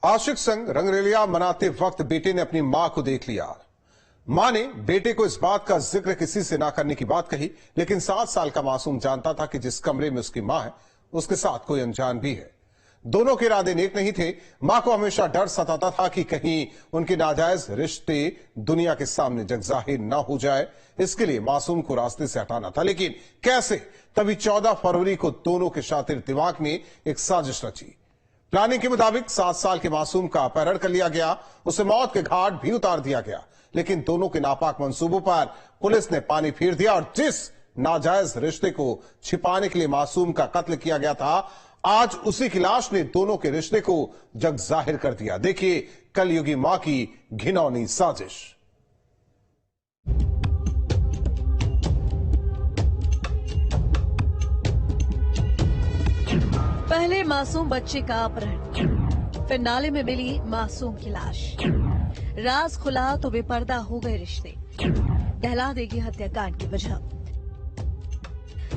आशिक संग रंगरेलिया मनाते वक्त बेटे ने अपनी मां को देख लिया। मां ने बेटे को इस बात का जिक्र किसी से ना करने की बात कही, लेकिन 7 साल का मासूम जानता था कि जिस कमरे में उसकी मां है उसके साथ कोई अनजान भी है। दोनों के इरादे नेक नहीं थे। मां को हमेशा डर सताता था कि कहीं उनके नाजायज रिश्ते दुनिया के सामने जगजाहिर ना हो जाए। इसके लिए मासूम को रास्ते से हटाना था, लेकिन कैसे? तभी 14 फरवरी को दोनों के शातिर दिमाग में एक साजिश रची। प्लानिंग के मुताबिक 7 साल के मासूम का अपहरण कर लिया गया, उसे मौत के घाट भी उतार दिया गया। लेकिन दोनों के नापाक मंसूबों पर पुलिस ने पानी फेर दिया और जिस नाजायज रिश्ते को छिपाने के लिए मासूम का कत्ल किया गया था, आज उसी की लाश ने दोनों के रिश्ते को जग जाहिर कर दिया। देखिए कलयुगी मां की घिनौनी साजिश। पहले मासूम बच्चे का अपहरण, फिर नाले में मिली मासूम की लाश। राज खुला तो बेपर्दा हो गए रिश्ते, दहला देगी हत्याकांड की वजह।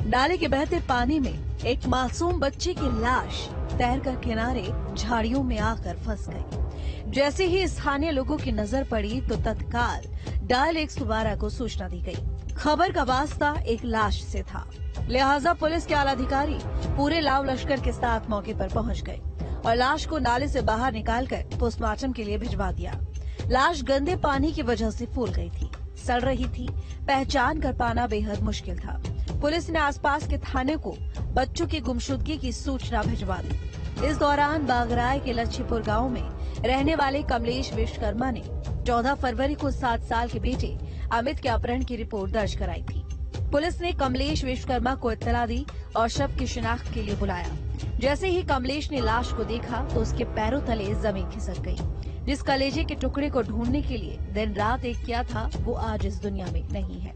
नाले के बहते पानी में एक मासूम बच्चे की लाश तैरकर किनारे झाड़ियों में आकर फंस गई। जैसे ही स्थानीय लोगों की नजर पड़ी तो तत्काल डायल 112 को सूचना दी गई। खबर का वास्ता एक लाश से था, लिहाजा पुलिस के आला अधिकारी पूरे लाव लश्कर के साथ मौके पर पहुंच गए और लाश को नाले से बाहर निकालकर पोस्टमार्टम के लिए भिजवा दिया। लाश गंदे पानी की वजह से फूल गई थी, सड़ रही थी, पहचान कर पाना बेहद मुश्किल था। पुलिस ने आसपास के थाने को बच्चों की गुमशुदगी की सूचना भिजवा दी। इस दौरान बागराय के लच्छीपुर गांव में रहने वाले कमलेश विश्वकर्मा ने 14 फरवरी को 7 साल के बेटे अमित के अपहरण की रिपोर्ट दर्ज कराई थी। पुलिस ने कमलेश विश्वकर्मा को इत्तला दी और शव की शिनाख्त के लिए बुलाया। जैसे ही कमलेश ने लाश को देखा तो उसके पैरों तले जमीन खिसक गई। जिस कलेजे के टुकड़े को ढूंढने के लिए दिन रात एक किया था, वो आज इस दुनिया में नहीं है।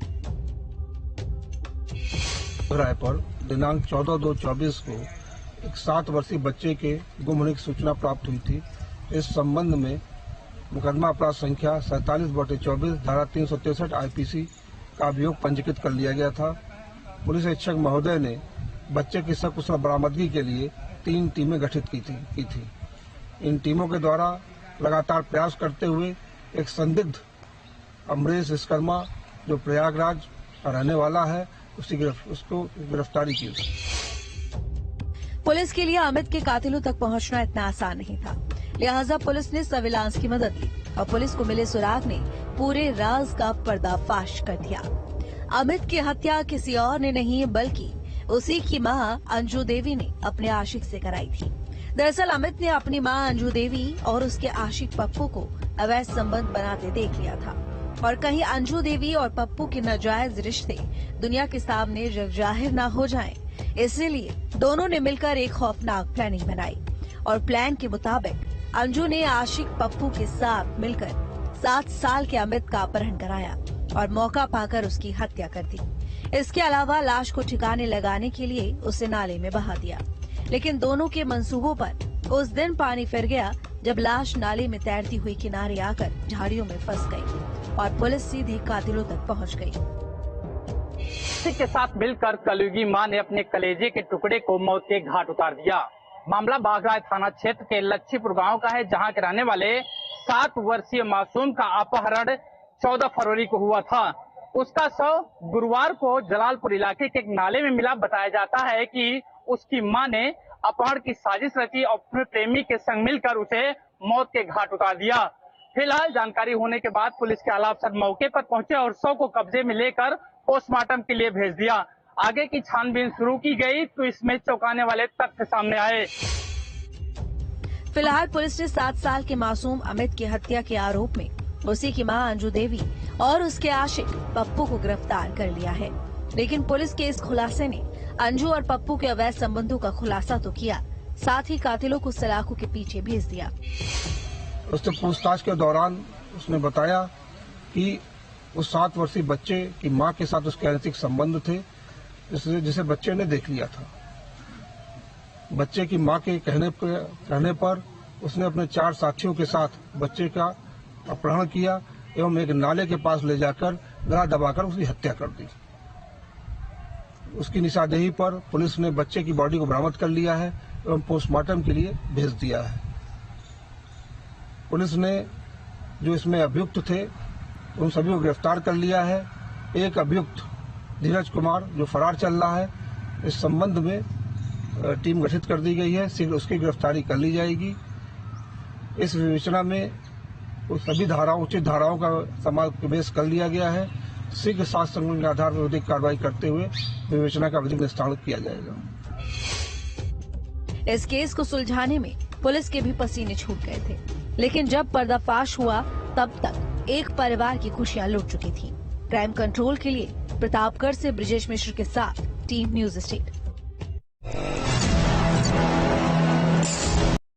राय पर दिनांक 14/2/24 को एक 7 वर्षीय बच्चे के गुम होने की सूचना प्राप्त हुई थी। इस संबंध में मुकदमा अपराध संख्या 47/24 धारा 363 IPC का अभियोग पंजीकृत कर लिया गया था। पुलिस अधीक्षक महोदय ने बच्चे की सकुशल बरामदगी के लिए 3 टीमें गठित की थी। इन टीमों के द्वारा लगातार प्रयास करते हुए एक संदिग्ध अमरेश विश्वकर्मा जो प्रयागराज का रहने वाला है उसको गिरफ्तारी की। पुलिस के लिए अमित के कातिलों तक पहुंचना इतना आसान नहीं था, लिहाजा पुलिस ने सर्विलांस की मदद ली और पुलिस को मिले सुराग ने पूरे राज का पर्दाफाश कर दिया। अमित की हत्या किसी और ने नहीं बल्कि उसी की मां अंजू देवी ने अपने आशिक से कराई थी। दरअसल अमित ने अपनी मां अंजू देवी और उसके आशिक पप्पू को अवैध संबंध बनाते देख लिया था और कहीं अंजू देवी और पप्पू के नाजायज रिश्ते दुनिया के सामने जाहिर न हो जाएं, इसीलिए दोनों ने मिलकर एक खौफनाक प्लानिंग बनाई और प्लान के मुताबिक अंजू ने आशिक पप्पू के साथ मिलकर 7 साल के अमित का अपहरण कराया और मौका पाकर उसकी हत्या कर दी। इसके अलावा लाश को ठिकाने लगाने के लिए उसे नाले में बहा दिया, लेकिन दोनों के मंसूबों पर उस दिन पानी फिर गया जब लाश नाले में तैरती हुई किनारे आकर झाड़ियों में फंस गई और पुलिस सीधी कातिलों तक पहुंच गई। इसी के साथ मिलकर कलयुगी मां ने अपने कलेजे के टुकड़े को मौत के घाट उतार दिया। मामला बागराय थाना क्षेत्र के लच्छीपुर गांव का है, जहां के रहने वाले 7 वर्षीय मासूम का अपहरण 14 फरवरी को हुआ था। उसका शव गुरुवार को जलालपुर इलाके के एक नाले में मिला। बताया जाता है कि उसकी मां ने अपहरण की साजिश रची और अपने प्रेमी के संग मिलकर उसे मौत के घाट उतार दिया। फिलहाल जानकारी होने के बाद पुलिस के आला अफसर मौके पर पहुंचे और शव को कब्जे में लेकर पोस्टमार्टम के लिए भेज दिया। आगे की छानबीन शुरू की गई तो इसमें चौंकाने वाले तथ्य सामने आए। फिलहाल पुलिस ने 7 साल के मासूम अमित की हत्या के आरोप में उसी की मां अंजू देवी और उसके आशिक पप्पू को गिरफ्तार कर लिया है। लेकिन पुलिस के इस खुलासे ने अंजू और पप्पू के अवैध संबंधों का खुलासा तो किया, साथ ही कातिलों को सलाखों के पीछे भेज दिया। उससे पूछताछ के दौरान उसने बताया कि उस 7 वर्षीय बच्चे की मां के साथ उसके अनैतिक संबंध थे, जिसे बच्चे ने देख लिया था। बच्चे की मां के कहने पर उसने अपने 4 साथियों के साथ बच्चे का अपहरण किया एवं एक नाले के पास ले जाकर गला दबाकर उसकी हत्या कर दी। उसकी निशानदेही पर पुलिस ने बच्चे की बॉडी को बरामद कर लिया है एवं पोस्टमार्टम के लिए भेज दिया है। पुलिस ने जो इसमें अभियुक्त थे उन सभी को गिरफ्तार कर लिया है। एक अभियुक्त धीरज कुमार जो फरार चल रहा है, इस संबंध में टीम गठित कर दी गई है, शीघ्र उसकी गिरफ्तारी कर ली जाएगी। इस विवेचना में सभी धाराओं, उचित धाराओं का समावेश कर लिया गया है। शीघ्र साक्ष्य संग्रह के आधार पर विधिक कार्रवाई करते हुए विवेचना का विधिक निस्तारण किया जाएगा। इस केस को सुलझाने में पुलिस के भी पसीने छूट गए थे, लेकिन जब पर्दाफाश हुआ तब तक एक परिवार की खुशियां लुट चुकी थी। क्राइम कंट्रोल के लिए प्रतापगढ़ से ब्रिजेश मिश्र के साथ टीम न्यूज स्टेट।